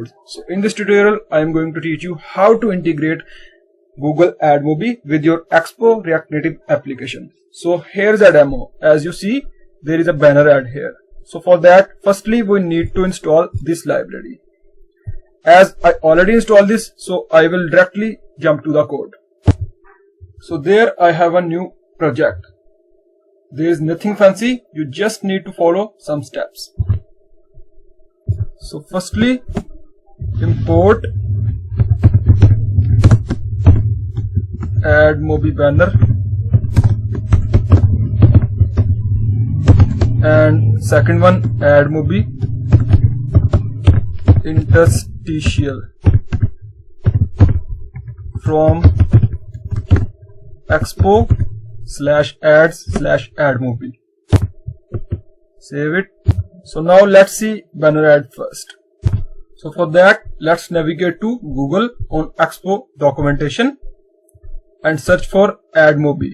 codes. So in this tutorial I am going to teach you how to integrate Google AdMob with your Expo React Native application. So here's a demo. As you see, there is a banner ad here. So for that, firstly we need to install this library. As I already installed this, so I will directly jump to the code. So there I have a new project. There is nothing fancy, you just need to follow some steps. So firstly, import AdMob banner, and second one AdMob interstitial from expo-ads-admob. Save it. So now let's see banner ad first. So for that, let's navigate to Google on Expo documentation and search for AdMob.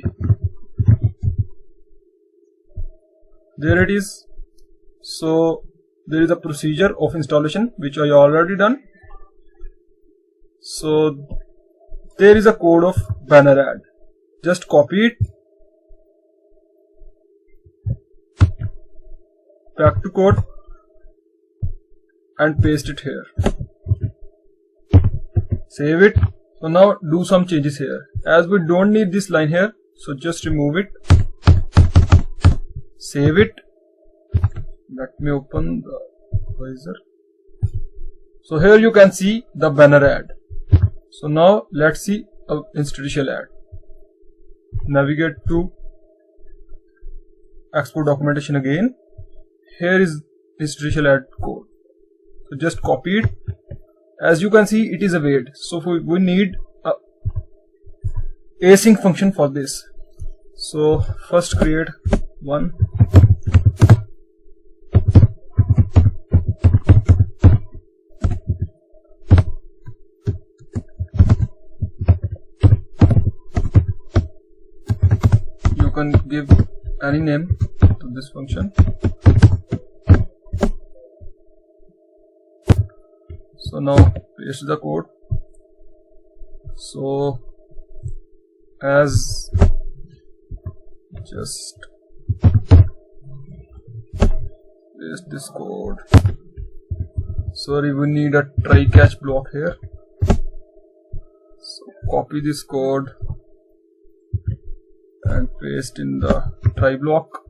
There it is. So there is a procedure of installation which I already done. So there is a code of banner ad. Just copy it, back to code, and paste it here. Save it. So now do some changes here. As we don't need this line here, so just remove it. Save it. Let me open the browser. So here you can see the banner ad. So now let's see an interstitial ad. Navigate to Expo documentation again. Here is interstitial ad code. So just copy it. As you can see, it is a wait. So we need a async function for this. So first create one. You can give any name to this function. So now paste the code. So as just paste this code. Sorry, we need a try catch block here. So copy this code and paste in the try block,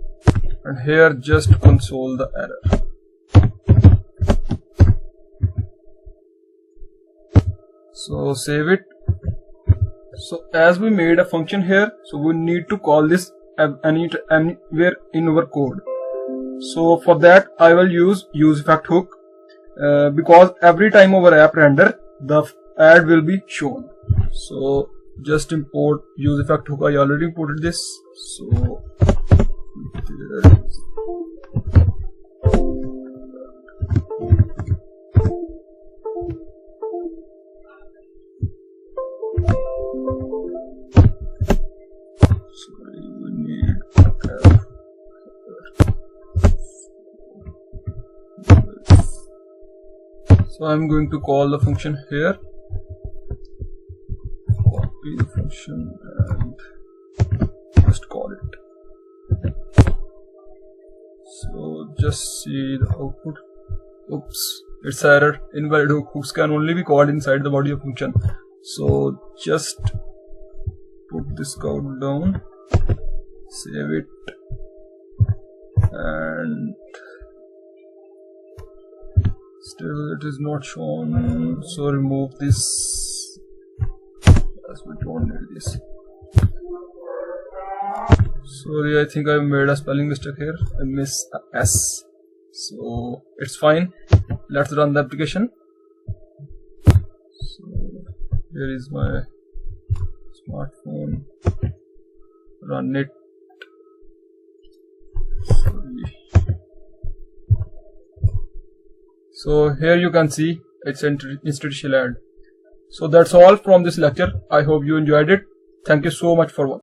and here just console the error. So save it. So as we made a function here, so we need to call this anywhere in our code. So for that I will use effect hook, because every time our app render, the ad will be shown. So just import use effect hook. I already imported this. So there it is. Sorry, we need so I'm going to call the function here. Copy the function and just call it. So just see the output. Oops, it's error. Invalid hook. Hooks can only be called inside the body of function. So just put this code down, save it, and still it is not shown. So remove this, as we don't need this. Sorry, I think I made a spelling mistake here. I missed a S. So it's fine. Let's run the application. So here is my smartphone. Run it. Sorry. So here you can see it's an interstitial ad. So that's all from this lecture. I hope you enjoyed it. Thank you so much for watching.